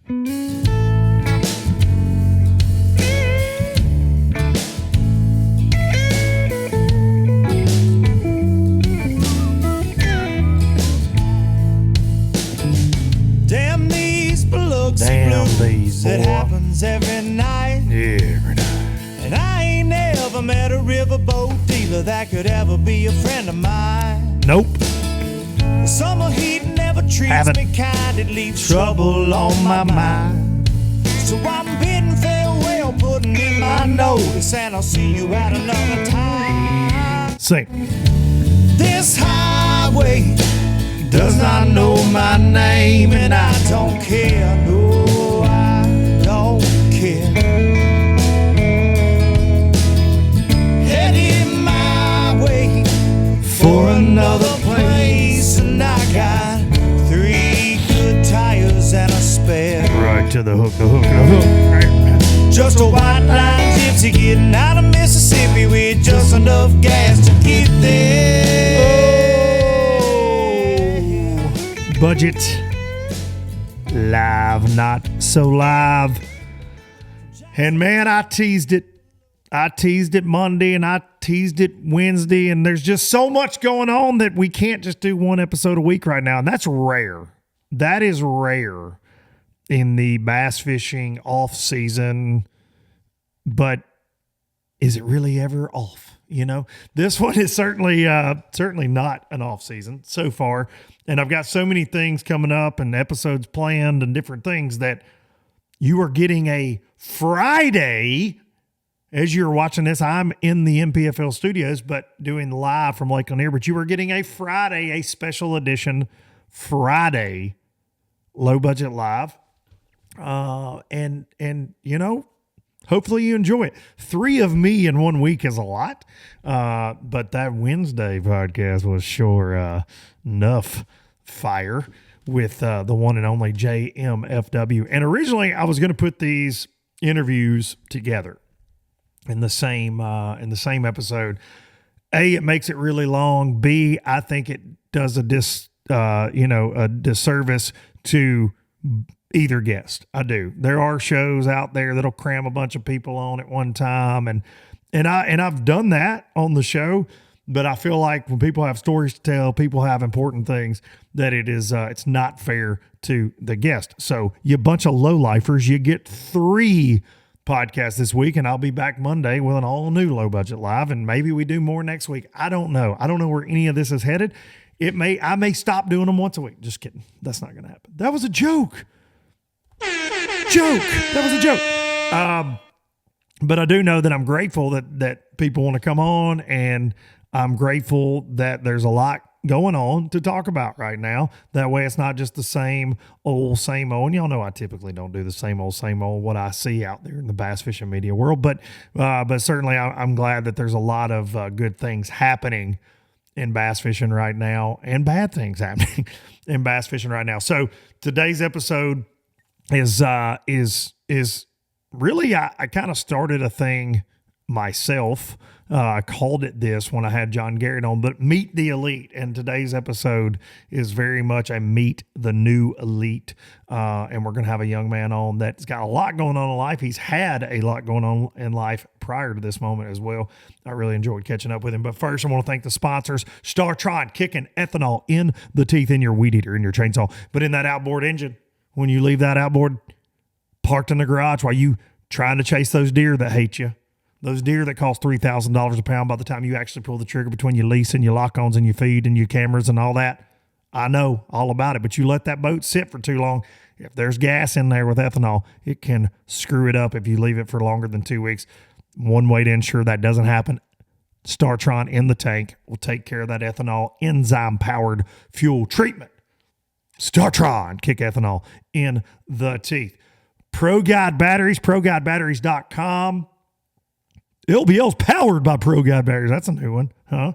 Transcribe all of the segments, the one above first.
Damn these Biloxi blues. It happens every night. Every night. And I ain't never met a riverboat dealer that could ever be a friend of mine. Nope. The summer heat never treats me kind. It leaves trouble on my mind. So I'm bidding farewell, putting in my notice, and I'll see you at another time. Sing. This highway does not know my name, and I don't care. No, I don't care. Headed my way for another place, and I got 3 good tires and a spare. Right to the hook, the hook, the hook. Just a white line gypsy getting out of Mississippi with just enough gas to get there. Budget. Live, not so live. And man, I teased it. I teased it Monday and I teased it Wednesday, and there's just so much going on that we can't just do one episode a week right now. And that's rare. That is rare in the bass fishing off season. But is it really ever off? You know, this one is certainly not an off season so far. And I've got so many things coming up and episodes planned and different things that you are getting a Friday. As you're watching this, I'm in the MPFL studios, but doing live from Lake Lanier. But you are getting a Friday, a special edition Friday Low Budget Live. And you know, hopefully you enjoy it. 3 of me in 1 week is a lot. But that Wednesday podcast was sure enough fire with the one and only JMFW. And originally I was going to put these interviews together in the same episode. A, it makes it really long. B, I think it does a disservice to either guest. I do. There are shows out there that'll cram a bunch of people on at one time, and I've done that on the show. But I feel like when people have stories to tell, people have important things, that it's not fair to the guest. So you bunch of lowlifers, you get 3 podcasts this week, and I'll be back Monday with an all new Low Budget Live, and maybe we do more next week. I don't know. I don't know where any of this is headed. I may stop doing them once a week. Just kidding. That's not going to happen. That was a joke. That was a joke. But I do know that I'm grateful that people want to come on, and I'm grateful that there's a lot going on to talk about right now. That way it's not just the same old. And y'all know I typically don't do the same old what I see out there in the bass fishing media world. But certainly I'm glad that there's a lot of good things happening in bass fishing right now, and bad things happening in bass fishing right now. So today's episode is really, I kind of started a thing myself. I called it this when I had John Garrett on, but Meet the Elite. And today's episode is very much a Meet the New Elite. And we're going to have a young man on that's got a lot going on in life. He's had a lot going on in life prior to this moment as well. I really enjoyed catching up with him. But first, I want to thank the sponsors. StarTron, kicking ethanol in the teeth in your weed eater, in your chainsaw, but in that outboard engine. When you leave that outboard parked in the garage while you trying to chase those deer that hate you, those deer that cost $3,000 a pound by the time you actually pull the trigger between your lease and your lock-ons and your feed and your cameras and all that. I know all about it, but you let that boat sit for too long. If there's gas in there with ethanol, it can screw it up if you leave it for longer than 2 weeks. One way to ensure that doesn't happen, StarTron in the tank will take care of that ethanol enzyme-powered fuel treatment. StarTron, kick ethanol in the teeth. Pro Guide Batteries, ProGuideBatteries.com. LBL's powered by Pro Guide Batteries. That's a new one, huh?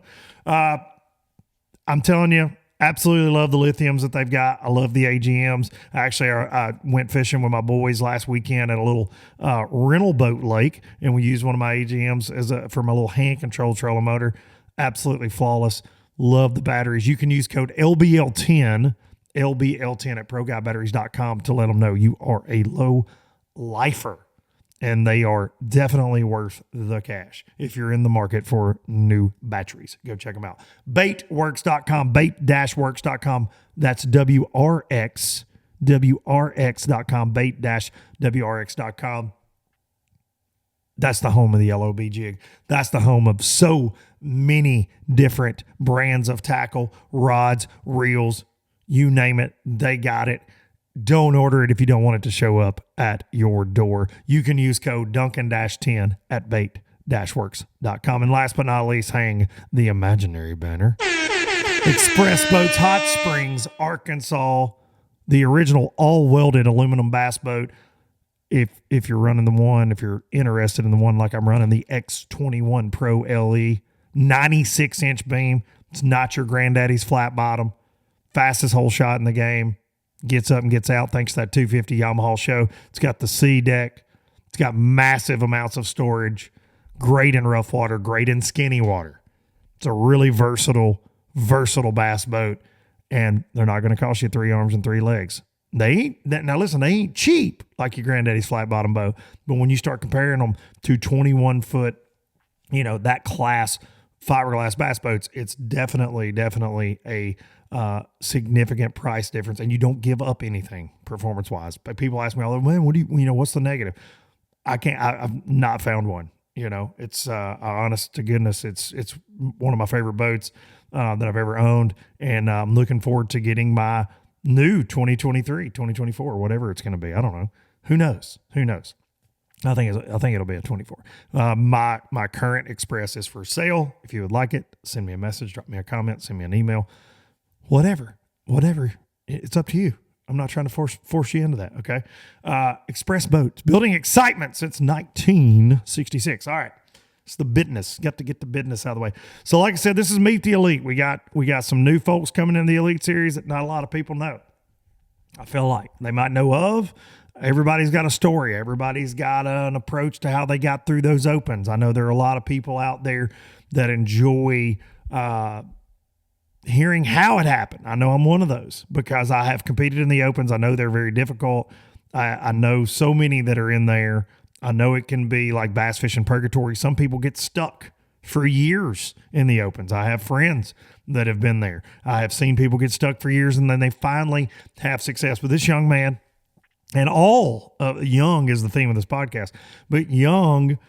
I'm telling you, absolutely love the lithiums that they've got. I love the AGMs. Actually, I went fishing with my boys last weekend at a little rental boat lake, and we used one of my AGMs for my little hand-controlled trolling motor. Absolutely flawless. Love the batteries. You can use code LBL10 LBL10 at ProGuyBatteries.com to let them know you are a low lifer. And they are definitely worth the cash if you're in the market for new batteries. Go check them out. Baitworks.com, bait-works.com. That's WRX.com, bait-WRX.com. That's the home of the LOB jig. That's the home of so many different brands of tackle, rods, reels, you name it, they got it. Don't order it if you don't want it to show up at your door. You can use code Duncan-10 at bait-works.com. And last but not least, hang the imaginary banner. Express Boats, Hot Springs, Arkansas, the original all-welded aluminum bass boat. If you're running the one, if you're interested in the one like I'm running, the X21 Pro LE, 96-inch beam. It's not your granddaddy's flat bottom. Fastest hole shot in the game. Gets up and gets out thanks to that 250 Yamaha show. It's got the C deck. It's got massive amounts of storage. Great in rough water, great in skinny water. It's a really versatile bass boat, and they're not going to cost you 3 arms and 3 legs. They ain't cheap like your granddaddy's flat bottom boat, but when you start comparing them to 21 foot, that class fiberglass bass boats, it's definitely a significant price difference, and you don't give up anything performance wise. But people ask me all the time, what do you what's the negative? I've not found one. It's honest to goodness, it's one of my favorite boats that I've ever owned, and I'm looking forward to getting my new 2023, 2024, whatever it's going to be. I don't know. Who knows? I think it'll be a 24. My current Express is for sale. If you would like it, send me a message, drop me a comment, send me an email, whatever. It's up to you. I'm not trying to force you into that. Okay. Express Boats, building excitement since 1966. All right. It's the business. Got to get the business out of the way. So like I said, this is Meet the Elite. We got some new folks coming in the Elite Series that not a lot of people know. I feel like they might know of. Everybody's got a story. Everybody's got an approach to how they got through those opens. I know there are a lot of people out there that enjoy hearing how it happened. I know I'm one of those because I have competed in the opens. I know they're very difficult. I know so many that are in there. I know it can be like bass fishing purgatory. Some people get stuck for years in the opens. I have friends that have been there. I have seen people get stuck for years and then they finally have success. But this young man, and all young is the theme of this podcast, but young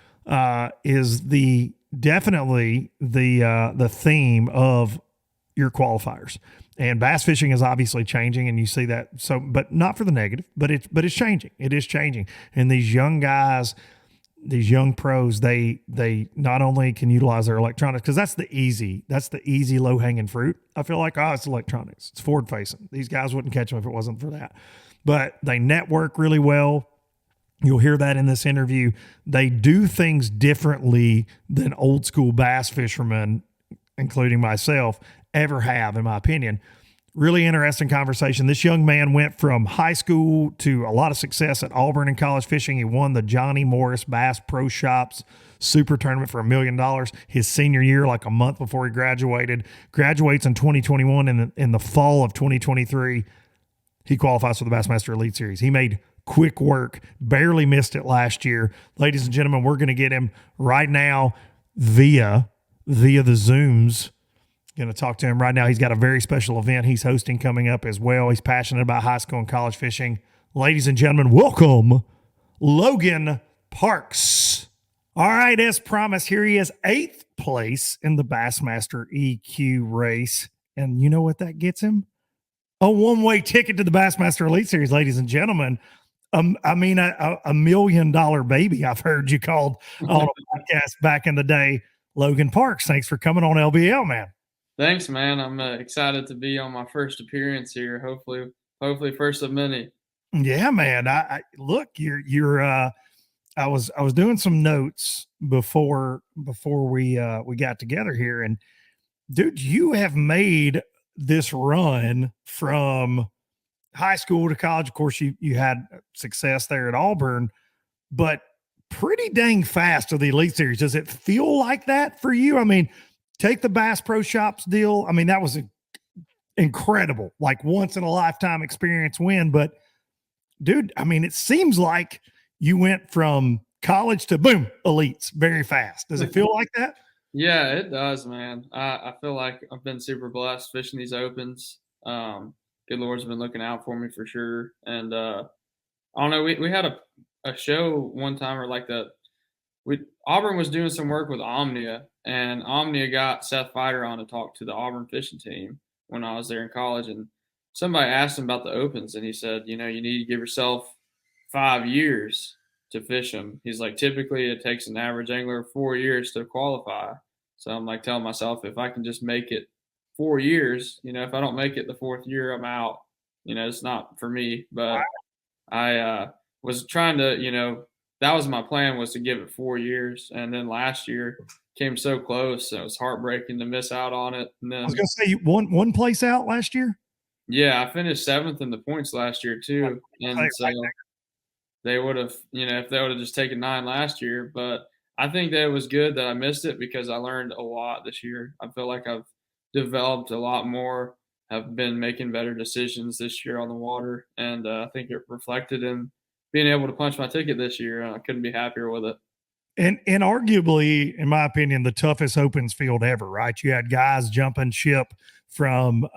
is definitely the theme of your qualifiers. And bass fishing is obviously changing, and you see that. So, but not for the negative, but it's changing. It is changing. And these young guys, these young pros, they not only can utilize their electronics, because that's the easy low hanging fruit. I feel like, it's electronics. It's forward facing. These guys wouldn't catch them if it wasn't for that. But they network really well. You'll hear that in this interview. They do things differently than old school bass fishermen, including myself, ever have, in my opinion. Really interesting conversation. This young man went from high school to a lot of success at Auburn and college fishing. He won the Johnny Morris Bass Pro Shops Super Tournament for $1 million his senior year, like a month before he graduated. Graduates in 2021, in the fall of 2023, he qualifies for the Bassmaster Elite Series. He made quick work, barely missed it last year. Ladies and gentlemen, we're going to get him right now via the Zooms. Going to talk to him right now. He's got a very special event he's hosting coming up as well. He's passionate about high school and college fishing. Ladies and gentlemen, welcome Logan Parks. All right, as promised, here he is, 8th place in the Bassmaster EQ race. And you know what that gets him? A one-way ticket to the Bassmaster Elite Series, ladies and gentlemen. A $1 million baby, I've heard you called on a podcast back in the day. Logan Parks, thanks for coming on LBL, man. Thanks, man. I'm excited to be on my first appearance here. Hopefully first of many. Yeah, man. I look, you're I was doing some notes before we got together here, and dude, you have made this run from high school to college. Of course, you had success there at Auburn, but pretty dang fast to the Elite Series. Does it feel like that for you? I mean, take the Bass Pro Shops deal. I mean, that was incredible, like once in a lifetime experience win. But dude, I mean, it seems like you went from college to boom, elites very fast. Does it feel like that? Yeah, it does, man. I feel like I've been super blessed fishing these opens. Good Lord's been looking out for me for sure. And I don't know, we had a show one time or like we Auburn was doing some work with Omnia, and Omnia got Seth Fighter on to talk to the Auburn fishing team when I was there in college. And somebody asked him about the opens, and he said, you know, you need to give yourself 5 years to fish them. He's like, typically it takes an average angler 4 years to qualify. So I'm like telling myself, if I can just make it 4 years, you know, if I don't make it the fourth year, I'm out. You know, it's not for me. But I was trying to, you know, that was my plan, was to give it 4 years. And then last year came so close. And it was heartbreaking to miss out on it. And then I was going to say, you won one place out last year. yeah, I finished 7th in the points last year too. And so they would have, you know, if they would have just taken 9 last year. But I think that it was good that I missed it, because I learned a lot this year. I feel like I've developed a lot more. I've been making better decisions this year on the water, and I think it reflected in being able to punch my ticket this year. I couldn't be happier with it. And arguably, in my opinion, the toughest opens field ever, right? You had guys jumping ship from,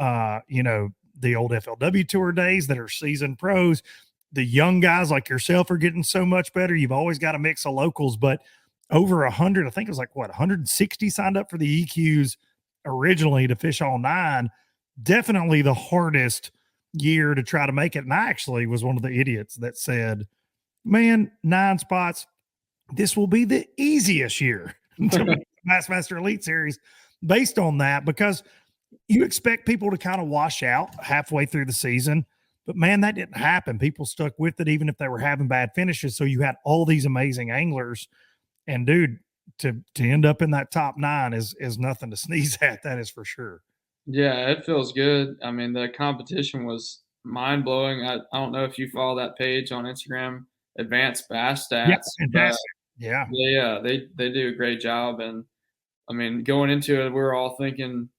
you know, the old FLW tour days that are seasoned pros. The young guys like yourself are getting so much better. You've always got a mix of locals, but over 100, I think it was like what, 160 signed up for the EQs originally to fish all 9. Definitely the hardest year to try to make it. And I actually was one of the idiots that said, man, 9 spots, this will be the easiest year to make the Bassmaster Elite Series based on that, because you expect people to kind of wash out halfway through the season. But man, that didn't happen. People stuck with it, even if they were having bad finishes. So you had all these amazing anglers. And dude, to end up in that top 9 is nothing to sneeze at. That is for sure. Yeah, it feels good. I mean, the competition was mind blowing. I don't know if you follow that page on Instagram, Advanced Bass Stats. Yeah. They do a great job. And I mean, going into it, we were all thinking,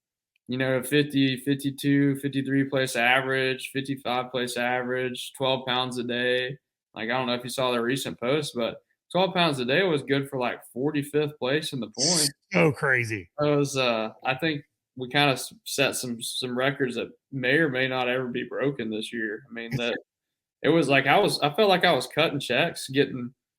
you know, 50, 52, 53 place average, 55 place average, 12 pounds a day. Like, I don't know if you saw the recent post, but 12 pounds a day was good for like 45th place in the point. So crazy. It was, I think we kind of set some records that may or may not ever be broken this year. I mean, that it was like I felt like I was cutting checks,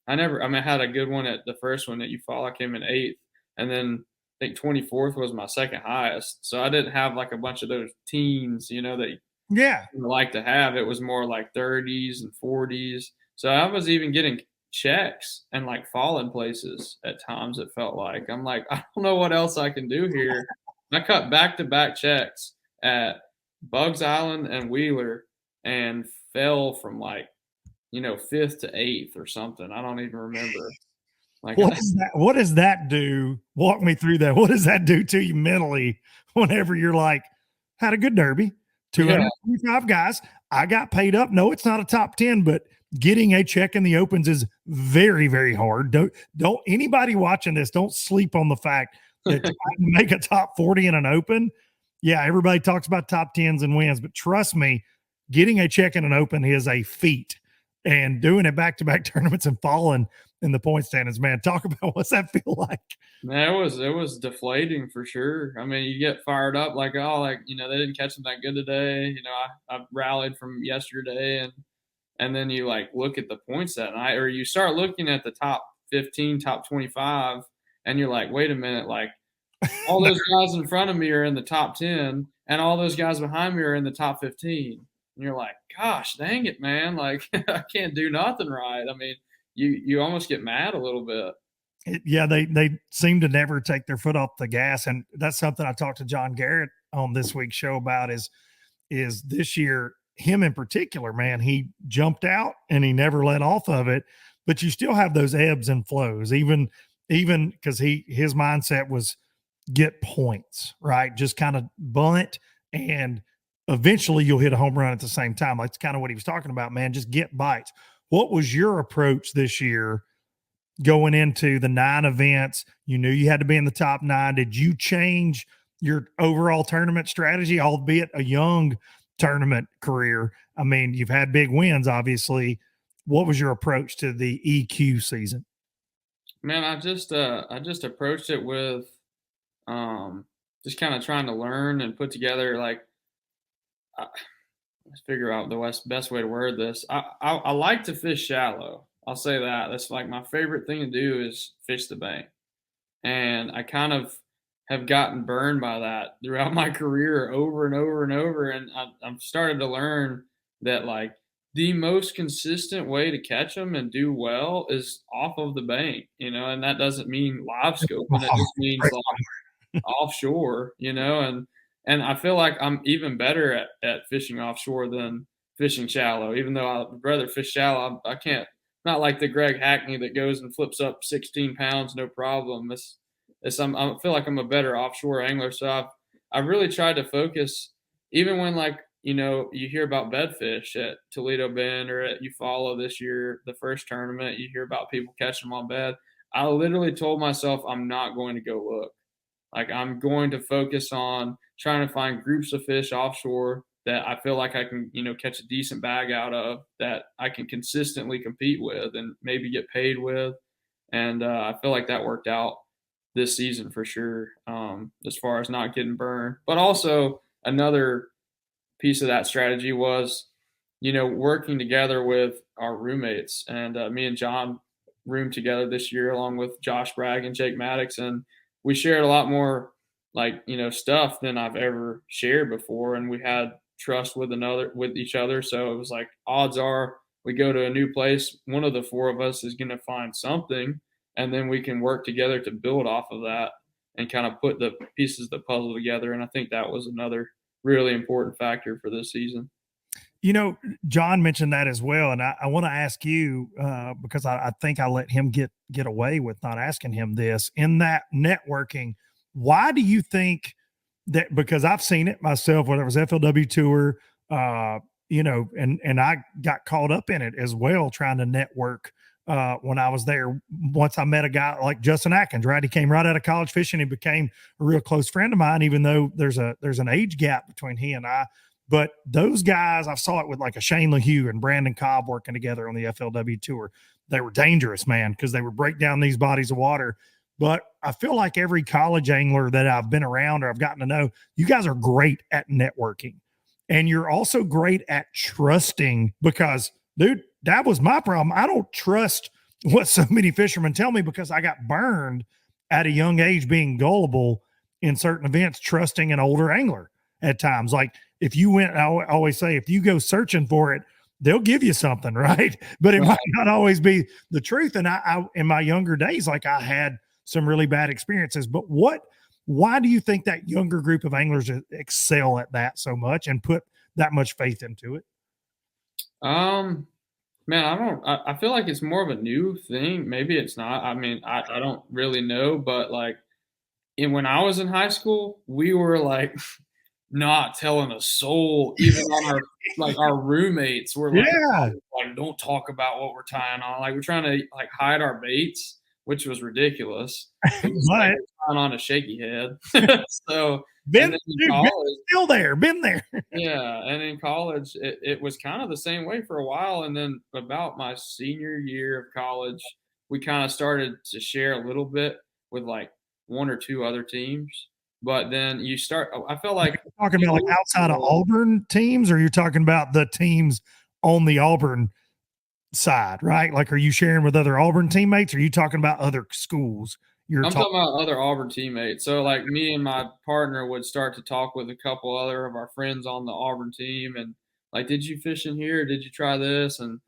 I had a good one at the first one that you follow. I came in 8th, and then I think 24th was my second highest. So I didn't have like a bunch of those teens, you know, that you like to have. It was more like 30s and 40s. So I was even getting checks and like falling places at times. It felt like I'm like, I don't know what else I can do here. I cut back-to-back checks at Bugs Island and Wheeler and fell from like, you know, 5th to 8th or something. I don't even remember. Like, what does that do? Walk me through that. What does that do to you mentally whenever you're like, had a good derby, 225 guys, I got paid up. No, it's not a top 10, but getting a check in the opens is very, very hard. Don't anybody watching this, don't sleep on the fact that to make a top 40 in an open. Yeah, everybody talks about top 10s and wins, but trust me, getting a check in an open is a feat. And doing it back-to-back tournaments and falling in the point standings, man, talk about what's that feel like? Man, it was deflating for sure. I mean, you get fired up like, oh, like, you know, they didn't catch them that good today. You know, I rallied from yesterday, and then you like look at the points that night, or you start looking at the top 15, top 25, and you're like, wait a minute, like all those guys in front of me are in the top 10, and all those guys behind me are in the top 15. And you're like, gosh, dang it, man. Like, I can't do nothing right. I mean, you almost get mad a little bit. They seem to never take their foot off the gas. And that's something I talked to John Garrett on this week's show about is this year, him in particular, man, he jumped out and he never let off of it. But you still have those ebbs and flows, even because his mindset was get points, right? Just kind of bunt, and eventually you'll hit a home run at the same time. That's kind of what he was talking about, man. Just get bites. What was your approach this year going into the 9 events? You knew you had to be in the top 9. Did you change your overall tournament strategy, albeit a young tournament career? I mean, you've had big wins, obviously. What was your approach to the EQ season? Man, I just approached it with um just kind of trying to learn and put together like uh, let's figure out the best way to word this. I like to fish shallow. I'll say that. That's like my favorite thing to do is fish the bank. And I kind of have gotten burned by that throughout my career over and over and over. And I've started to learn that like the most consistent way to catch them and do well is off of the bank, and that doesn't mean live scoping. It just means like offshore, and I feel like I'm even better at fishing offshore than fishing shallow, even though I'd rather fish shallow. I can't, not like the Greg Hackney that goes and flips up 16 pounds, no problem. I feel like I'm a better offshore angler. So I've really tried to focus, even when like, you hear about bedfish at Toledo Bend or at Eufaula this year, the first tournament, you hear about people catching them on bed. I literally told myself I'm not going to go look. Like I'm going to focus on trying to find groups of fish offshore that I feel like I can, catch a decent bag out of that I can consistently compete with and maybe get paid with. And I feel like that worked out this season for sure, as far as not getting burned. But also another piece of that strategy was, working together with our roommates. And me and John roomed together this year along with Josh Bragg and Jake Maddox. And we shared a lot more like, stuff than I've ever shared before. And we had trust with each other. So it was like odds are we go to a new place, one of the four of us is going to find something, and then we can work together to build off of that and kind of put the pieces of the puzzle together. And I think that was another really important factor for this season. John mentioned that as well, and I want to ask you because I think I let him get away with not asking him this in that networking. Why do you think that? Because I've seen it myself, whether it was FLW Tour, and I got caught up in it as well, trying to network when I was there. Once I met a guy like Justin Atkins, right? He came right out of college fishing. He became a real close friend of mine, even though there's an age gap between he and I. But those guys, I saw it with like a Shane LaHue and Brandon Cobb working together on the FLW Tour. They were dangerous, man, because they would break down these bodies of water. But I feel like every college angler that I've been around or I've gotten to know, you guys are great at networking. And you're also great at trusting because, dude, that was my problem. I don't trust what so many fishermen tell me because I got burned at a young age being gullible in certain events, trusting an older angler at times. Like if you went, I always say, if you go searching for it, they'll give you something, right? But it might not always be the truth. And I in my younger days, like I had some really bad experiences. But why do you think that younger group of anglers excel at that so much and put that much faith into it? Man, I feel like it's more of a new thing. Maybe it's not. I mean, I don't really know, but like when I was in high school, we were like not telling a soul, even on our roommates were like, Yeah. like don't talk about what we're tying on. Like we're trying to like hide our baits, which was ridiculous. It was like But tying on a shaky head. So and been, then in dude, college, still there, been there. yeah, and in college, it was kind of the same way for a while. And then about my senior year of college, we kind of started to share a little bit with like one or two other teams. But then I felt like Talking about like outside of Auburn teams, or you're talking about the teams on the Auburn side, right? Like, are you sharing with other Auburn teammates? Or are you talking about other schools? I'm talking about other Auburn teammates. So like me and my partner would start to talk with a couple other of our friends on the Auburn team and like, did you fish in here? Did you try this? And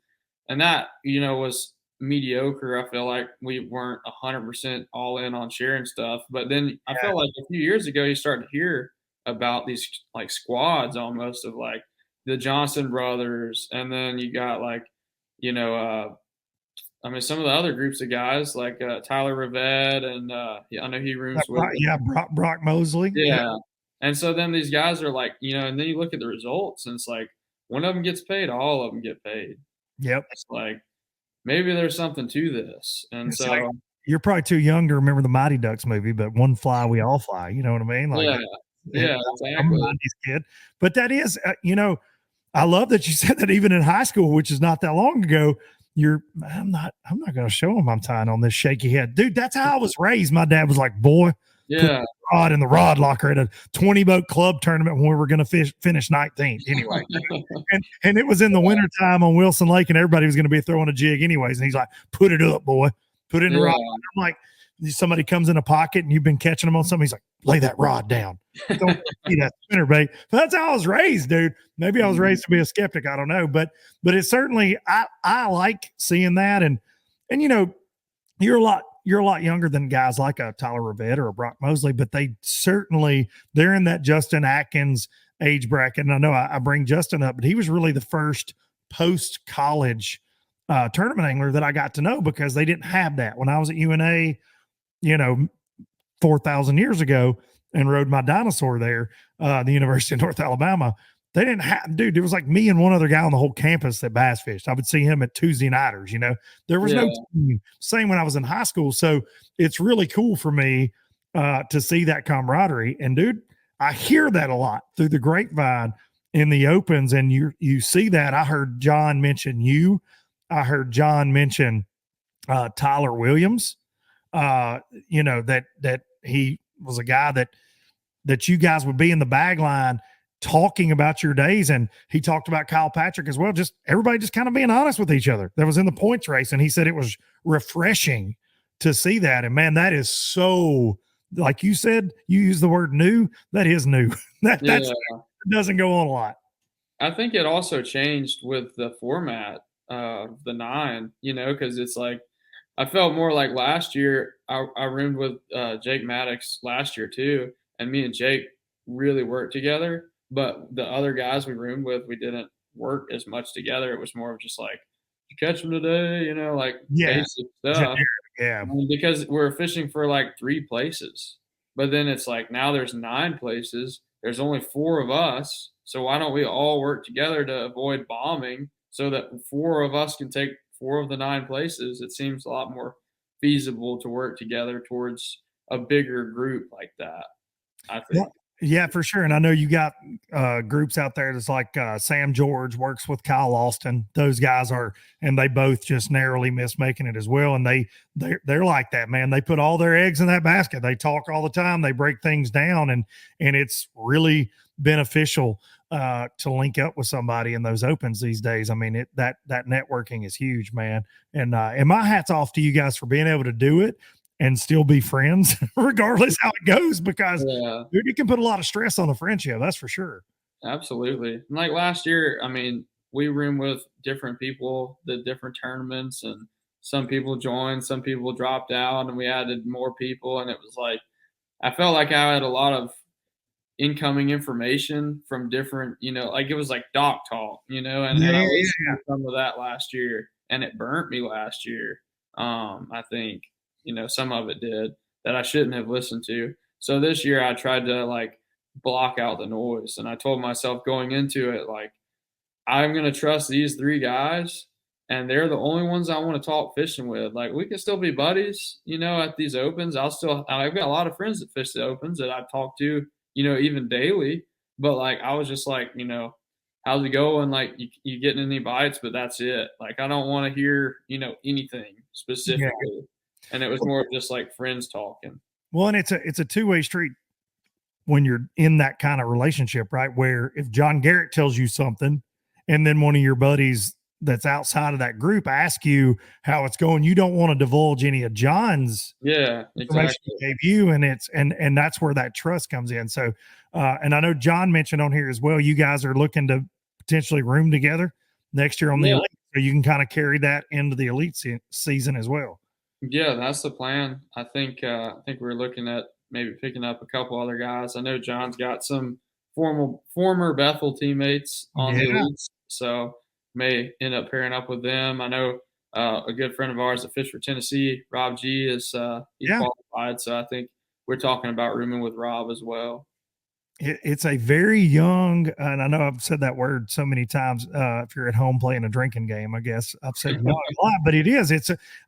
that, was mediocre. I feel like we weren't 100% all in on sharing stuff. But then I felt like a few years ago, you start to hear about these like squads almost of like the Johnson brothers. And then you got like, I mean, some of the other groups of guys like Tyler Rivette and I know he rooms with. Brock Mosley. Yeah. And so then these guys are like, and then you look at the results and it's like one of them gets paid, all of them get paid. Yep. It's like maybe there's something to this. And It's so like, you're probably too young to remember the Mighty Ducks movie, but one fly, we all fly. You know what I mean? Like, yeah, Yeah, I'm a exactly. 90s kid. But that is, I love that you said that even in high school, which is not that long ago, I'm not going to show him I'm tying on this shaky head. Dude, that's how I was raised. My dad was like, boy, put Yeah. the rod in the rod locker at a 20 boat club tournament when we were going to finish 19th anyway. And it was in the wintertime on Wilson Lake, and everybody was going to be throwing a jig anyways. And he's like, put it up, boy. Put it in the rod. I'm like, somebody comes in a pocket and you've been catching them on something. He's like, lay that rod down. Don't see that spinner bait. But that's how I was raised, dude. Maybe I was raised to be a skeptic. I don't know. But it's certainly I like seeing that. And you're a lot younger than guys like a Tyler Rivette or a Brock Mosley, but they're in that Justin Atkins age bracket. And I know I bring Justin up, but he was really the first post-college tournament angler that I got to know, because they didn't have that when I was at UNA, 4,000 years ago, and rode my dinosaur there, the University of North Alabama. They didn't have, dude, it was like me and one other guy on the whole campus that bass fished. I would see him at Tuesday nighters, there was no team. Same when I was in high school. So it's really cool for me to see that camaraderie. And dude, I hear that a lot through the grapevine in the opens. And you see that. I heard John mention you. I heard John mention Tyler Williams, that he was a guy that you guys would be in the bag line talking about your days. And he talked about Kyle Patrick as well. Just everybody just kind of being honest with each other that was in the points race. And he said it was refreshing to see that. And man, that is so, like you said, you use the word new. That is new. That doesn't go on a lot. I think it also changed with the format of the 9, because it's like, I felt more like last year. I roomed with Jake Maddox last year too, and me and Jake really worked together. But the other guys we roomed with, we didn't work as much together. It was more of just like, you catch them today, basic stuff. Yeah. Because we're fishing for like 3 places, but then it's like now there's 9 places. There's only 4 of us, so why don't we all work together to avoid bombing so that 4 of us can take 4 of the 9 places? It seems a lot more feasible to work together towards a bigger group like that, I think. Yeah, for sure. And I know you got groups out there that's like Sam George works with Kyle Austin. Those guys and they both just narrowly miss making it as well. And they're like that, man. They put all their eggs in that basket. They talk all the time. They break things down, and it's really beneficial to link up with somebody in those opens these days. I mean, that networking is huge, man. And my hat's off to you guys for being able to do it and still be friends regardless how it goes, because dude, it can put a lot of stress on the friendship. That's for sure. Absolutely. And like last year, I mean, we roomed with different people, the different tournaments, and some people joined, some people dropped out, and we added more people. And it was like, I felt like I had a lot of incoming information from different, like it was like doc talk, and I listened to some of that last year, and it burnt me last year. I think, some of it did that I shouldn't have listened to. So this year I tried to like block out the noise, and I told myself going into it, like, I'm going to trust these 3 guys, and they're the only ones I want to talk fishing with. Like, we can still be buddies, at these opens. I've got a lot of friends that fish the opens that I talk to, even daily. But like, I was just like, how's it going? Like, you getting any bites? But that's it. Like, I don't want to hear, anything specifically. Yeah. And it was more just like friends talking. Well, and it's a two-way street when you're in that kind of relationship, right? Where if John Garrett tells you something, and then one of your buddies that's outside of that group ask you how it's going, you don't want to divulge any of John's information he gave you, and that's where that trust comes in. So, and I know John mentioned on here as well, you guys are looking to potentially room together next year on the elite, so you can kind of carry that into the elite season as well. Yeah, that's the plan. I think we're looking at maybe picking up a couple other guys. I know John's got some former Bethel teammates on the elites, so may end up pairing up with them. I know a good friend of ours that fished for Tennessee, Rob G, is he's qualified, so I think we're talking about rooming with Rob as well. It's a very young, and I know I've said that word so many times. If you're at home playing a drinking game, I guess I've said young a lot, but it is.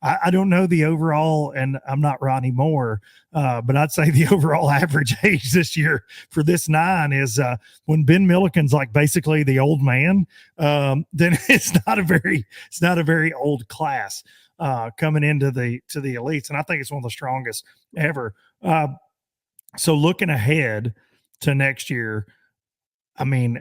I don't know the overall, and I'm not Ronnie Moore, but I'd say the overall average age this year for this nine is when Ben Milliken's like basically the old man. Then it's not a very old class coming into the elites, and I think it's one of the strongest ever. So looking ahead to next year, I mean,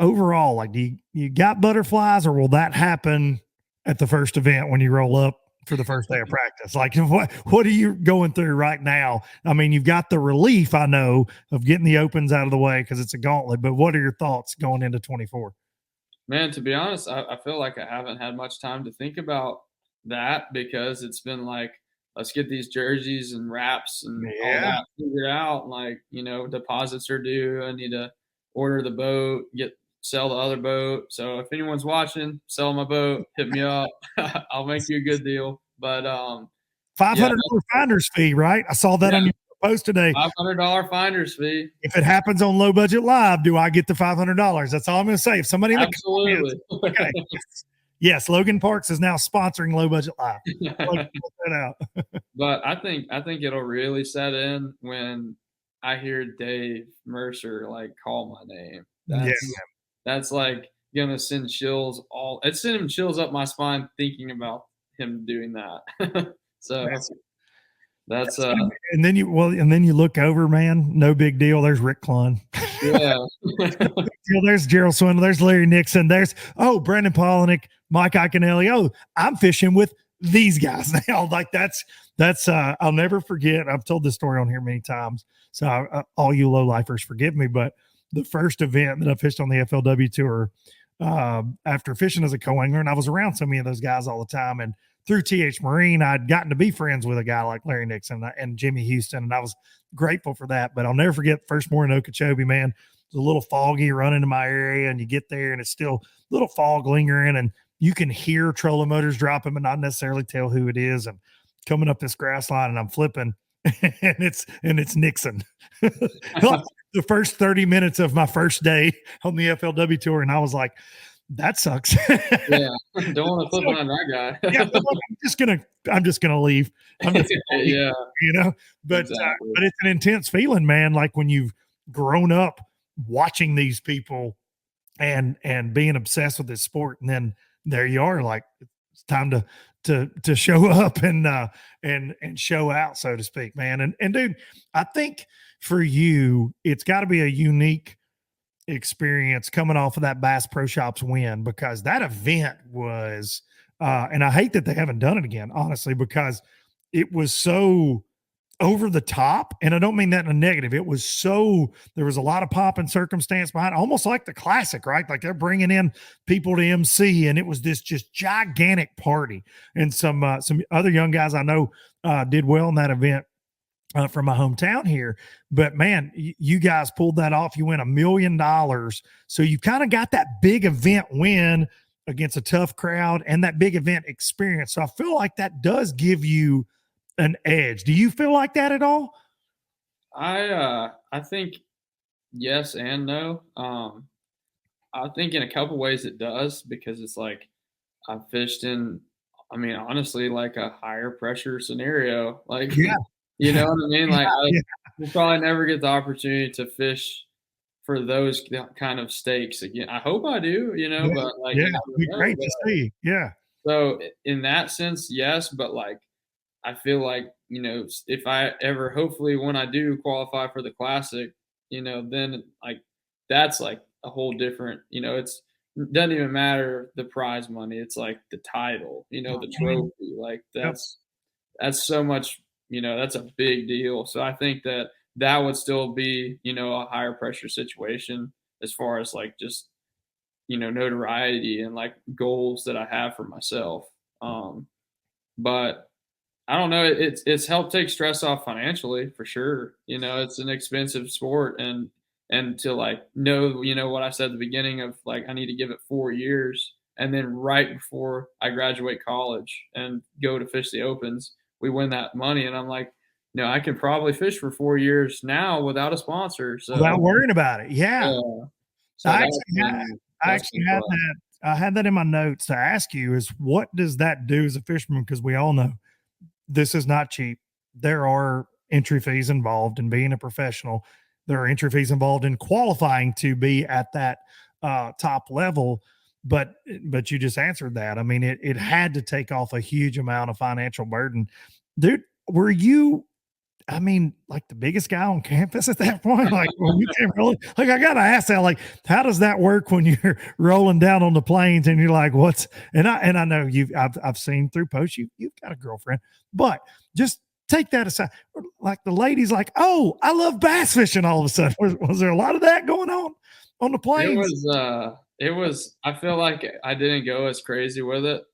overall, like, you got butterflies, or will that happen at the first event when you roll up for the first day of practice? Like, what are you going through right now? I mean, you've got the relief, I know, of getting the opens out of the way because it's a gauntlet. But what are your thoughts going into 24? Man, to be honest, I feel like I haven't had much time to think about that because it's been like, let's get these jerseys and wraps and all Yeah, that figured out. Like, deposits are due. I need to order the boat, sell the other boat. So if anyone's watching, sell my boat, hit me up. I'll make you a good deal. But yeah, $500 finder's fee, right? I saw that on yeah, your post today. $500 finder's fee. If it happens on Low Budget Live, do I get the $500? That's all I'm going to say. If somebody in the Absolutely. comments, okay, yes, Logan Parks is now sponsoring Low Budget Live. Put that out. But I think it'll really set in when I hear Dave Mercer like call my name. Yeah, That's like gonna send chills it's sending chills up my spine thinking about him doing that. So that's and then you look over, man. No big deal. There's Rick Clunn. yeah. There's Gerald Swindle. There's Larry Nixon. There's Brandon Polinick, Mike Iaconelli. I'm fishing with these guys now. Like that's I'll never forget. I've told this story on here many times. So all you low lifers, forgive me. But the first event that I fished on the FLW tour, after fishing as a co-angler, and I was around so many of those guys all the time, and through TH Marine, I'd gotten to be friends with a guy like Larry Nixon and Jimmy Houston, and I was grateful for that. But I'll never forget the first morning in Okeechobee, man. It was a little foggy running to my area, and you get there, and it's still a little fog lingering, and you can hear trolling motors dropping, but not necessarily tell who it is. And coming up this grass line, and I'm flipping, and it's Nixon. The first 30 minutes of my first day on the FLW tour, and I was like, that sucks. Yeah. Don't want to flip on that guy. Yeah, I'm just gonna leave. I'm just gonna leave, Yeah. But Exactly. but it's an intense feeling, man. Like when you've grown up watching these people and being obsessed with this sport, and then there you are, like it's time to show up and show out, so to speak, man. And dude, I think for you, it's got to be a unique experience coming off of that Bass Pro Shops win, because that event was and I hate that they haven't done it again, honestly, because it was so over the top. And I don't mean that in a negative. It was there was a lot of pomp and circumstance behind it, almost like the classic, right? Like they're bringing in people to MC, and it was this just gigantic party. And some other young guys I know did well in that event from my hometown here. But man, you guys pulled that off. You win $1 million. So you kind of got that big event win against a tough crowd and that big event experience. So I feel like that does give you an edge. Do you feel like that at all? I think yes and no. I think in a couple ways it does because it's like I fished in, I mean, honestly, like a higher pressure scenario. Like, Yeah. you know what I mean? Like, Yeah. we'll probably never get the opportunity to fish for those kind of stakes again. I hope I do, Yeah. but like, Yeah. It'd be great to see. Yeah. so in that sense, yes, but like, I feel like, if I ever, hopefully when I do qualify for the classic, then like, that's like a whole different, it doesn't even matter the prize money. It's like the title, the trophy, like that's so much, that's a big deal. So I think that would still be, a higher pressure situation as far as like just, notoriety and like goals that I have for myself. But I don't know. It's helped take stress off financially for sure. It's an expensive sport, and to like know, what I said at the beginning of like I need to give it 4 years, and then right before I graduate college and go to fish the opens, we win that money, and I'm like, I can probably fish for 4 years now without a sponsor. So Without worrying about it. Yeah. yeah. So I actually had fun. that. I had that in my notes to ask you is what does that do as a fisherman? Because we all know this is not cheap. There are entry fees involved in being a professional. There are entry fees involved in qualifying to be at that top level. But you just answered that. I mean, it had to take off a huge amount of financial burden. Dude, were you I mean, like the biggest guy on campus at that point? Like, well, you can really, like, I gotta ask that, like, how does that work when you're rolling down on the plains and you're like, what's, and I know I've seen through posts, you've got a girlfriend, but just take that aside. Like the ladies, like, oh, I love bass fishing all of a sudden. Was there a lot of that going on the plains? It was I feel like I didn't go as crazy with it,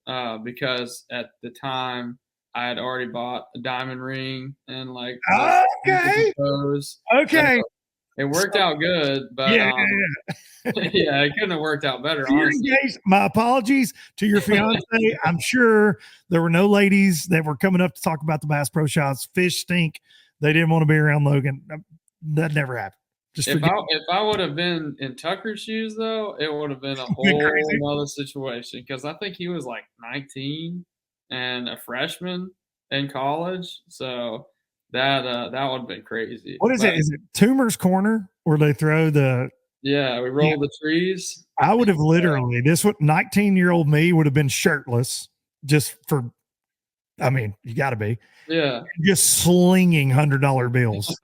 because at the time I had already bought a diamond ring and like the Okay. pose. Okay. It worked out good, but Yeah. yeah, it couldn't have worked out better, So you're honestly. engaged. My apologies to your fiance. I'm sure there were no ladies that were coming up to talk about the Bass Pro Shots. Fish stink. They didn't want to be around Logan. That never happened. Just forget. If I would have been in Tucker's shoes though, it would have been a Been whole crazy. nother situation because I think he was like 19 and a freshman in college. So that would have been crazy. What is But it? Is it Toomer's Corner where they throw the? yeah, we Yeah, rolled the trees. I would have literally this what 19-year-old me would have been shirtless just for. I mean, you got to be Yeah. just slinging $100 bills.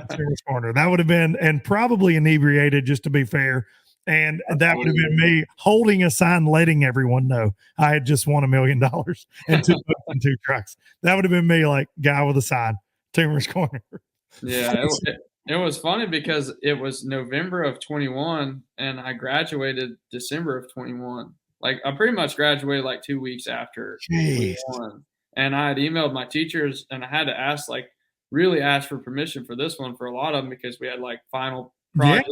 Service corner. That would have been, and probably inebriated, just to be fair. And that would have been me holding a sign, letting everyone know I had just won $1 million and two boats and two trucks. That would have been me, like guy with a sign, Tumor's Corner. Yeah, it was funny because it was November of 21 and I graduated December of 21. Like I pretty much graduated like 2 weeks after we Jeez. won. And I had emailed my teachers and I had to ask like really ask for permission for this one for a lot of them because we had like final Yeah. project,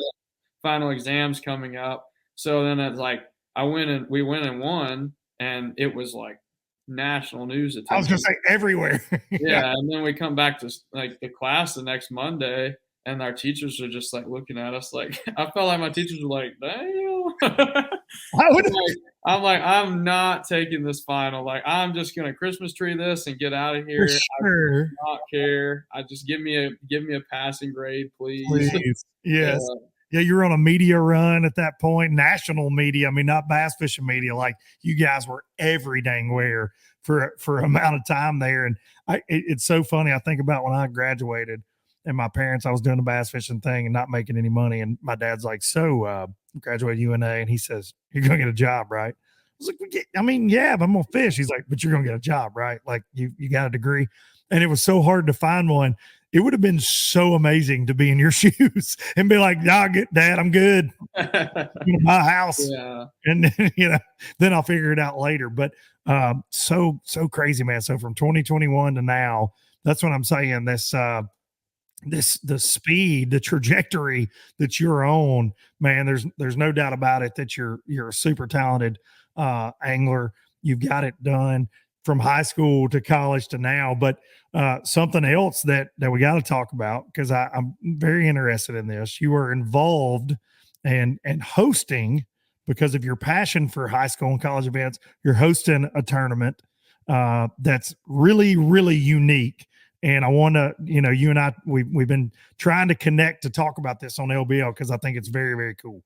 final exams coming up. So then it's like we went and won and it was like national news I was attention. going to say everywhere. Yeah, and then we come back to like the class the next Monday, and our teachers are just like looking at us like I felt like my teachers were like, "Damn." I would I'm not taking this final. Like I'm just gonna Christmas tree this and get out of for here. I do sure. not care. I just give me a passing grade, please. Please. Yes. Yeah. Yeah, you're on a media run at that point, national media. I mean, not bass fishing media. Like you guys were every dang where for amount of time there. And it's so funny. I think about when I graduated and my parents, I was doing the bass fishing thing and not making any money. And my dad's like, so graduate UNA. And he says, you're going to get a job, right? I was like, well, yeah, I mean, yeah, but I'm going to fish. He's like, but you're going to get a job, right? Like you got a degree. And it was so hard to find one. It would have been so amazing to be in your shoes and be like, nah, Dad, I'm good. I'm gonna buy a house. Yeah. And then, then I'll figure it out later. But so crazy, man. So from 2021 to now, that's what I'm saying. The speed, the trajectory that you're on, man, there's no doubt about it that you're a super talented angler. You've got it done from high school to college to now. But something else that we got to talk about, because I'm very interested in this. You are involved and hosting, because of your passion for high school and college events. You're hosting a tournament that's really, really unique. And I want to, you and I, we've been trying to connect to talk about this on LBL because I think it's very, very cool.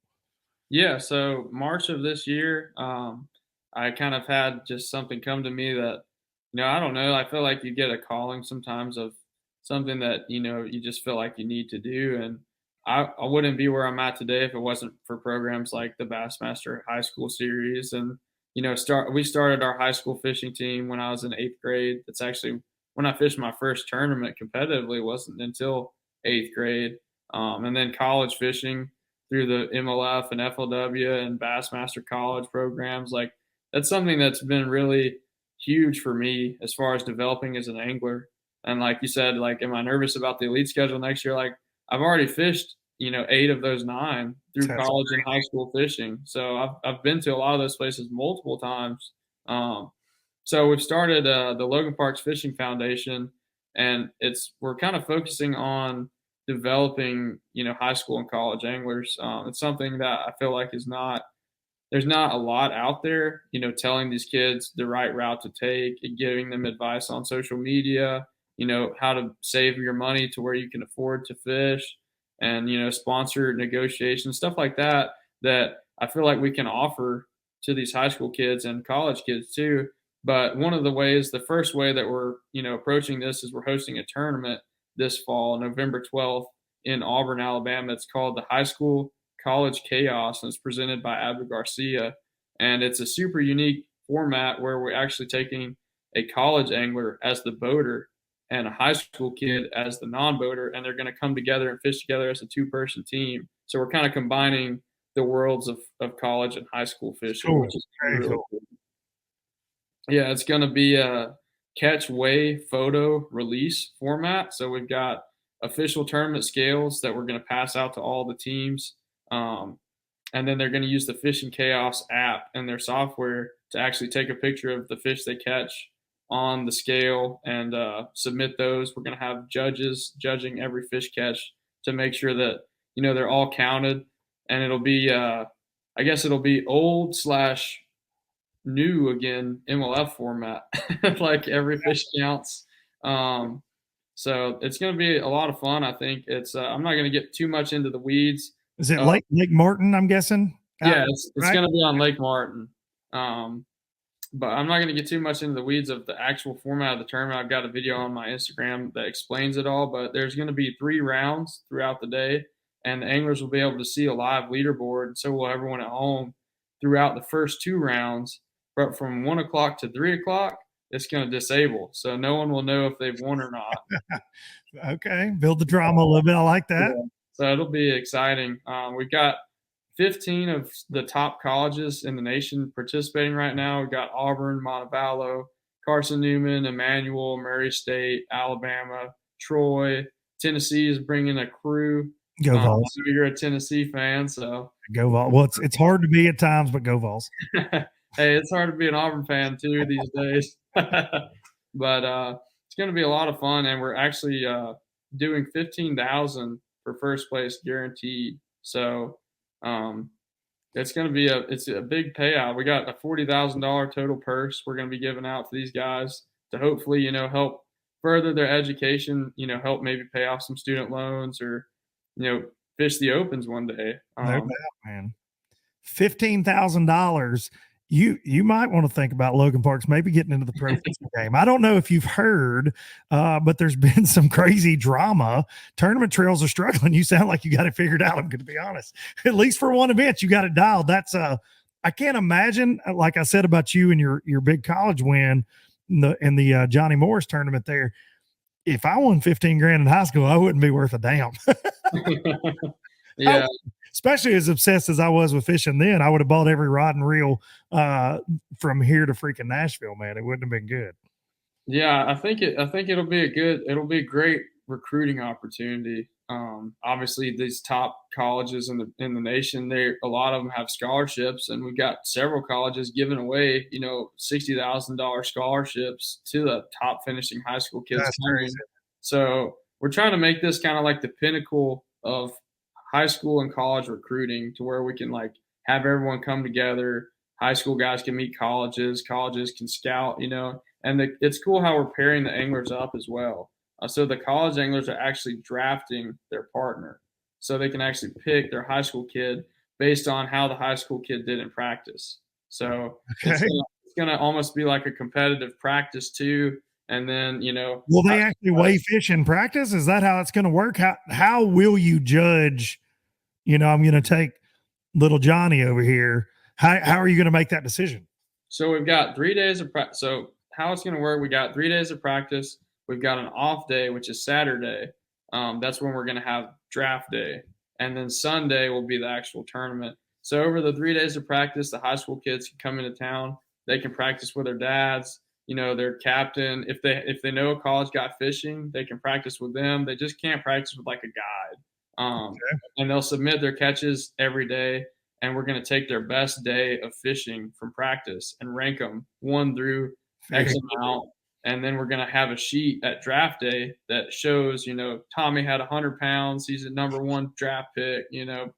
Yeah, so March of this year, I kind of had just something come to me that, I don't know. I feel like you get a calling sometimes of something that, you just feel like you need to do. And I wouldn't be where I'm at today if it wasn't for programs like the Bassmaster High School Series. And, we started our high school fishing team when I was in 8th grade. It's actually when I fished my first tournament competitively, wasn't until 8th grade. And then college fishing through the MLF and FLW and Bassmaster college programs. Like that's something that's been really huge for me as far as developing as an angler. And like you said, like, am I nervous about the elite schedule next year? Like I've already fished, 8 of those 9 through That's college and high school fishing. So I've been to a lot of those places multiple times. So we've started the Logan Parks Fishing Foundation, and we're kind of focusing on developing, high school and college anglers. It's something that I feel like there's not a lot out there, telling these kids the right route to take and giving them advice on social media, how to save your money to where you can afford to fish and, sponsor negotiations, stuff like that, that I feel like we can offer to these high school kids and college kids too. But one of the first way that we're, approaching this is we're hosting a tournament this fall, November 12th in Auburn, Alabama. It's called the High School College Chaos, and it's presented by Abdul Garcia. And it's a super unique format where we're actually taking a college angler as the boater and a high school kid as the non-boater, and they're going to come together and fish together as a two-person team. So we're kind of combining the worlds of college and high school fishing, Cool. which is Very really cool. cool. Yeah, it's going to be a catch, weigh, photo, release format. So we've got official tournament scales that we're going to pass out to all the teams. And then they're going to use the Fishing Chaos app and their software to actually take a picture of the fish they catch on the scale and submit those. We're going to have judges judging every fish catch to make sure that, they're all counted. And it'll be, I guess it'll be old / new again MLF format, like every fish counts. So it's going to be a lot of fun. I think I'm not going to get too much into the weeds. Is it Lake Martin, I'm guessing? Yeah, it's right? Going to be on Lake Martin. But I'm not going to get too much into the weeds of the actual format of the tournament. I've got a video on my Instagram that explains it all, but there's going to be 3 rounds throughout the day, and the anglers will be able to see a live leaderboard, and so will everyone at home throughout the first 2 rounds. But from 1 o'clock to 3 o'clock, it's going to disable, so no one will know if they've won or not. Okay, build the drama a little bit. I like that. Yeah. So it'll be exciting. We've got 15 of the top colleges in the nation participating right now. We've got Auburn, Montevallo, Carson Newman, Emmanuel, Murray State, Alabama, Troy. Tennessee is bringing a crew. Go Vols. You're a Tennessee fan, so go Vols. Well, it's hard to be at times, but go Vols. Hey, it's hard to be an Auburn fan too these days. But it's going to be a lot of fun, and we're actually doing $15,000 for first place guaranteed. So it's going to be a big payout. We got a $40,000 total purse we're going to be giving out to these guys to hopefully, help further their education, help maybe pay off some student loans or, fish the opens one day. No doubt, man. $15,000. You might want to think about Logan Parks maybe getting into the pro fishing game. I don't know if you've heard, but there's been some crazy drama. Tournament trails are struggling. You sound like you got it figured out. I'm going to be honest. At least for one event, you got it dialed. That's I can't imagine, like I said about you and your big college win in the Johnny Morris tournament there. If I won 15 grand in high school, I wouldn't be worth a damn. Yeah. Especially as obsessed as I was with fishing then, I would have bought every rod and reel from here to freaking Nashville, man. It wouldn't have been good. Yeah, I think it'll be a great recruiting opportunity. Obviously these top colleges in the nation, a lot of them have scholarships, and we've got several colleges giving away, $60,000 scholarships to the top finishing high school kids. That's crazy. So we're trying to make this kind of like the pinnacle of high school and college recruiting, to where we can like have everyone come together. High school guys can meet colleges can scout, and it's cool how we're pairing the anglers up as well. So the college anglers are actually drafting their partner, so they can actually pick their high school kid based on how the high school kid did in practice. So it's going to almost be like a competitive practice too. And then, will they actually weigh fish in practice? Is that how it's going to work? How will you judge? I'm going to take little Johnny over here. How are you going to make that decision? So we've got 3 days of practice. So how it's going to work, we got 3 days of practice. We've got an off day, which is Saturday. That's when we're going to have draft day. And then Sunday will be the actual tournament. So over the 3 days of practice, the high school kids can come into town. They can practice with their dads, their captain. If they know a college guy fishing, they can practice with them. They just can't practice with like a guide. And they'll submit their catches every day. And we're going to take their best day of fishing from practice and rank them 1 through X amount. And then we're going to have a sheet at draft day that shows, Tommy had 100 pounds. He's a number one draft pick,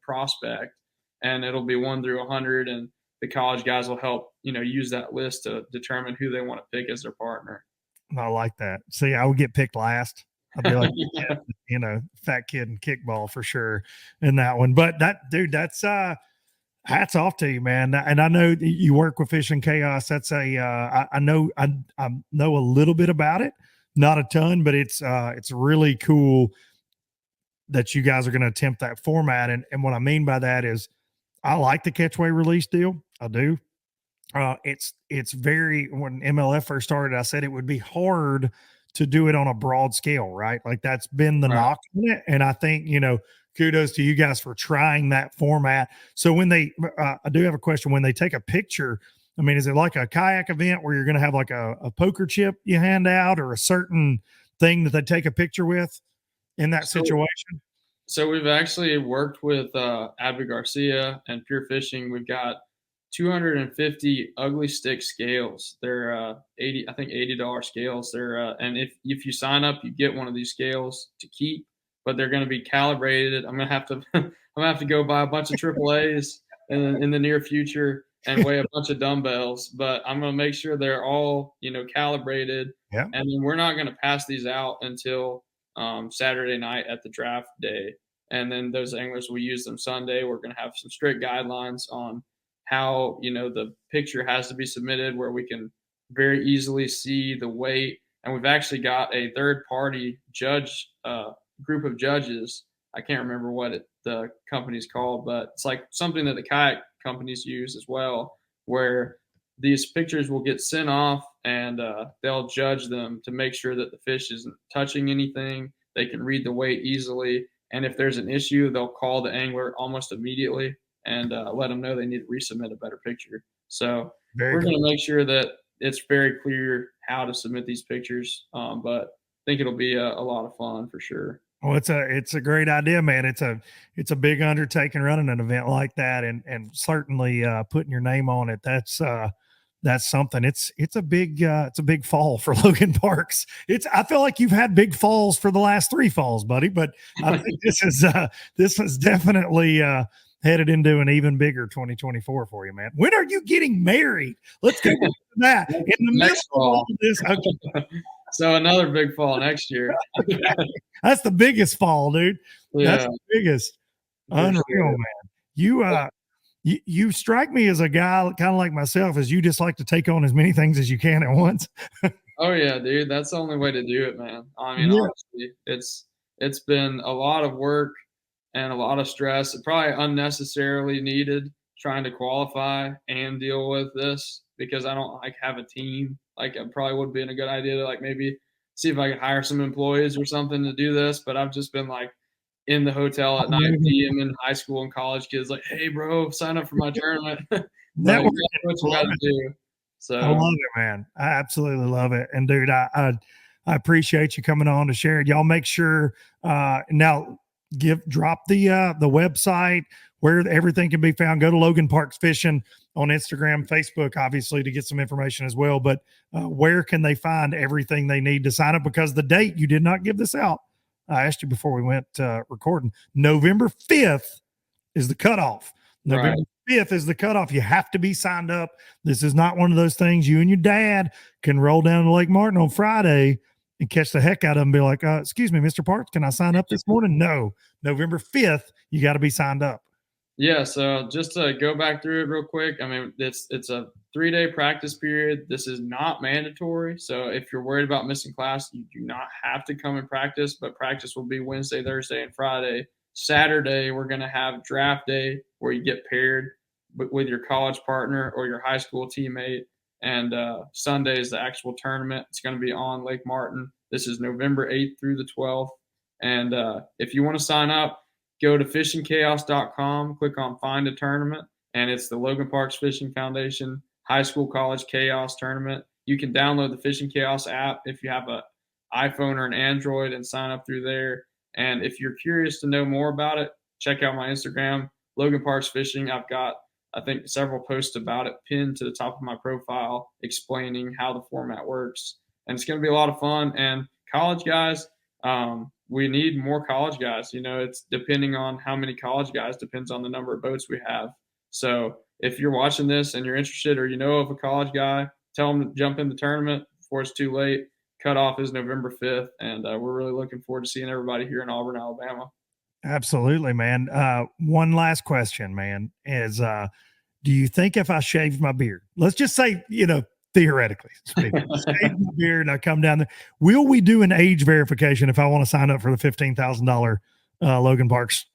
prospect. And it'll be 1 through 100. And the college guys will help, use that list to determine who they want to pick as their partner. I like that. See, I would get picked last. I'd be like, Yeah. fat kid in kickball for sure in that one. But that's hats off to you, man. And I know you work with Fishing Chaos. That's I know a little bit about it, not a ton, but it's really cool that you guys are going to attempt that format. And what I mean by that is I like the catch, weigh, release deal. I do. It's very, when MLF first started, I said it would be hard to do it on a broad scale, right? Like that's been the knock on it. And I think, kudos to you guys for trying that format. So when I do have a question, when they take a picture, I mean, is it like a kayak event where you're going to have like a poker chip you hand out or a certain thing that they take a picture with in that situation? So we've actually worked with Abby Garcia and Pure Fishing. We've got 250 ugly stick scales. They're $80 scales. They're and if you sign up, you get one of these scales to keep, but they're going to be calibrated. I'm gonna have to go buy a bunch of AAAs in the near future and weigh a bunch of dumbbells. But I'm gonna make sure they're all calibrated. Yeah. And then we're not gonna pass these out until Saturday night at the draft day. And then those anglers will use them Sunday. We're gonna have some strict guidelines on how the picture has to be submitted where we can very easily see the weight. And we've actually got a third party judge group of judges. I can't remember what the company's called, but it's like something that the kayak companies use as well, where these pictures will get sent off and they'll judge them to make sure that the fish isn't touching anything. They can read the weight easily. And if there's an issue, they'll call the angler almost immediately and let them know they need to resubmit a better picture. So we're going to make sure that it's very clear how to submit these pictures, but I think it'll be a lot of fun for sure. Well, it's a great idea, man. It's a big undertaking running an event like that, and certainly putting your name on it. That's something. It's a big fall for Logan Parks. I feel like you've had big falls for the last 3 falls, buddy, but I think this is definitely headed into an even bigger 2024 for you, man. When are you getting married? Let's go to that. In the next fall. Of this, okay. So another big fall next year. That's the biggest fall, dude. Yeah. That's the biggest. Unreal, man. You strike me as a guy kind of like myself, as you just like to take on as many things as you can at once. Oh yeah, dude. That's the only way to do it, man. I mean, honestly, it's been a lot of work and a lot of stress, probably unnecessarily needed, trying to qualify and deal with this because I don't have a team. Like it probably would be a good idea to maybe see if I could hire some employees or something to do this. But I've just been in the hotel at night, DMing high school and college kids hey bro, sign up for my tournament. That's what you got to do. So I love it, man. I absolutely love it. And dude, I appreciate you coming on to share it. Y'all make sure now drop the website where everything can be found. Go to Logan Parks Fishing on Instagram, Facebook, obviously, to get some information as well. But where can they find everything they need to sign up? Because the date, you did not give this out. I asked you before we went recording. November 5th is the cutoff. November 5th is the cutoff. You have to be signed up. This is not one of those things you and your dad can roll down to Lake Martin on Friday and catch the heck out of them and be like, excuse me, Mr. Parks, can I sign up this morning? No. November 5th, you got to be signed up. Yeah, so just to go back through it real quick, I mean, it's a 3-day practice period. This is not mandatory. So if you're worried about missing class, you do not have to come and practice, but practice will be Wednesday, Thursday, and Friday. Saturday, we're going to have draft day where you get paired with your college partner or your high school teammate. And Sunday is the actual tournament. It's going to be on Lake Martin. This is November 8th through the 12th. And if you want to sign up, go to fishingchaos.com, click on Find a Tournament, and it's the Logan Parks Fishing Foundation High School College Chaos Tournament. You can download the Fishing Chaos app if you have an iPhone or an Android and sign up through there. And if you're curious to know more about it, check out my Instagram, Logan Parks Fishing. I've got, I think, several posts about it pinned to the top of my profile explaining how the format works. and it's going to be a lot of fun. And college guys, we need more college guys. It's depending on how many college guys, depends on the number of boats we have. So if you're watching this and you're interested, or of a college guy, tell them to jump in the tournament before it's too late. Cutoff is November 5th, and we're really looking forward to seeing everybody here in Auburn, Alabama. Absolutely, man. One last question, man, is do you think if I shaved my beard, let's just say, theoretically speaking, shave my beard and I come down there, will we do an age verification if I want to sign up for the $15,000 Logan Parks?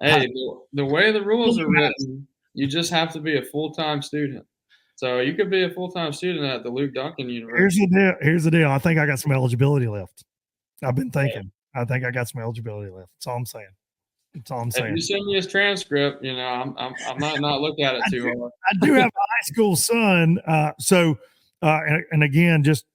Hey, the way the rules are written, you just have to be a full-time student. So you could be a full-time student at the Luke Duncan University. Here's the deal. I think I got some eligibility left. I've been thinking. I think I got some eligibility left. That's all I'm saying. If you send me his transcript, I might not look at it too hard. I do have a high school son. And again, just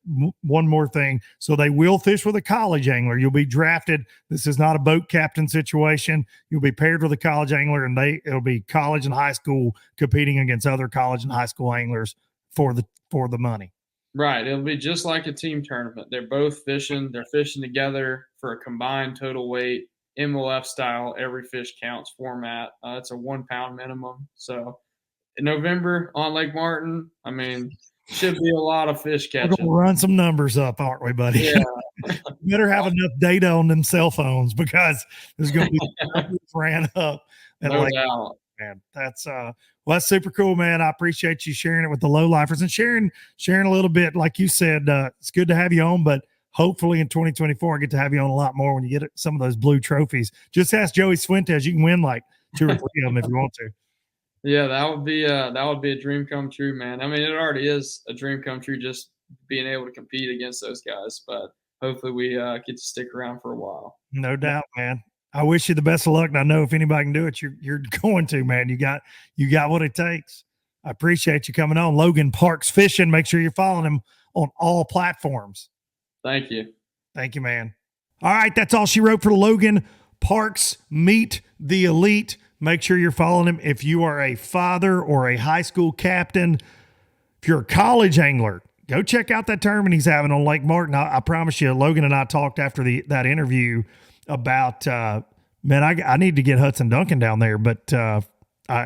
one more thing. So they will fish with a college angler. You'll be drafted. This is not a boat captain situation. You'll be paired with a college angler, and it'll be college and high school competing against other college and high school anglers for the money. Right. It'll be just like a team tournament. They're both fishing. They're fishing together for a combined total weight, MLF style, every fish counts format. It's a 1 pound minimum. So in November on Lake Martin, should be a lot of fish catching. We're going to run some numbers up, aren't we, buddy? Yeah. Better have enough data on them cell phones, because there's going to be numbers ran up. No doubt. Man, that's super cool, man. I appreciate you sharing it with the lowlifers and sharing a little bit. Like you said, it's good to have you on, but hopefully in 2024, I get to have you on a lot more when you get some of those blue trophies. Just ask Joey Swintes. You can win like 2 or 3 of them if you want to. Yeah, that would be a dream come true, man. It already is a dream come true just being able to compete against those guys. But hopefully we get to stick around for a while. No doubt, man. I wish you the best of luck, and I know if anybody can do it, you're going to, man. You got what it takes. I appreciate you coming on. Logan Parks Fishing. Make sure you're following him on all platforms. Thank you. Thank you, man. All right, that's all she wrote for Logan Parks. Meet the Elite. Make sure you're following him. If you are a father or a high school captain, if you're a college angler, go check out that tournament he's having on Lake Martin. I promise you, Logan and I talked after that interview about, man, I need to get Hudson Duncan down there, but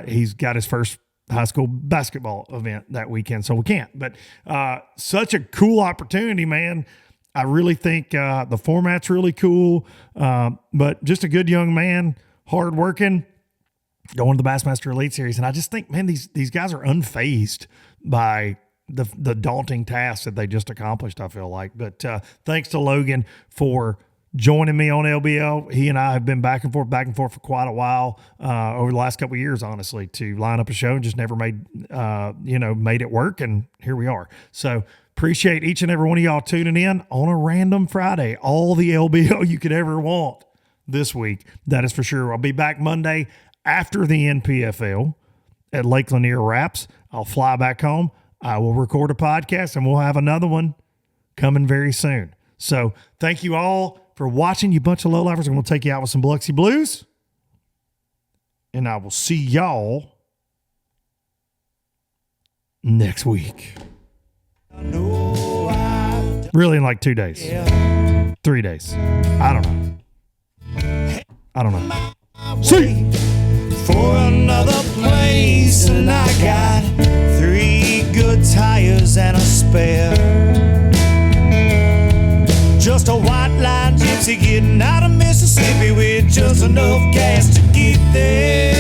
he's got his first high school basketball event that weekend, so we can't. But such a cool opportunity, man. I really think the format's really cool, but just a good young man, hardworking, going to the Bassmaster Elite Series. And I just think, man, these guys are unfazed by the daunting task that they just accomplished, I feel like. But thanks to Logan for joining me on LBL. He and I have been back and forth for quite a while over the last couple of years, honestly, to line up a show, and just never made it work. And here we are. So appreciate each and every one of y'all tuning in on a random Friday. All the LBL you could ever want this week. That is for sure. I'll be back Monday after the NPFL at Lake Lanier Wraps. I'll fly back home. I will record a podcast, and we'll have another one coming very soon. So thank you all for watching, you bunch of lowlifers. I'm going to take you out with some Biloxi Blues, and I will see y'all next week. Really, in like 2 days, 3 days. I don't know. See. For another place, and I got 3 good tires and a spare. Just a white line gypsy getting out of Mississippi with just enough gas to get there.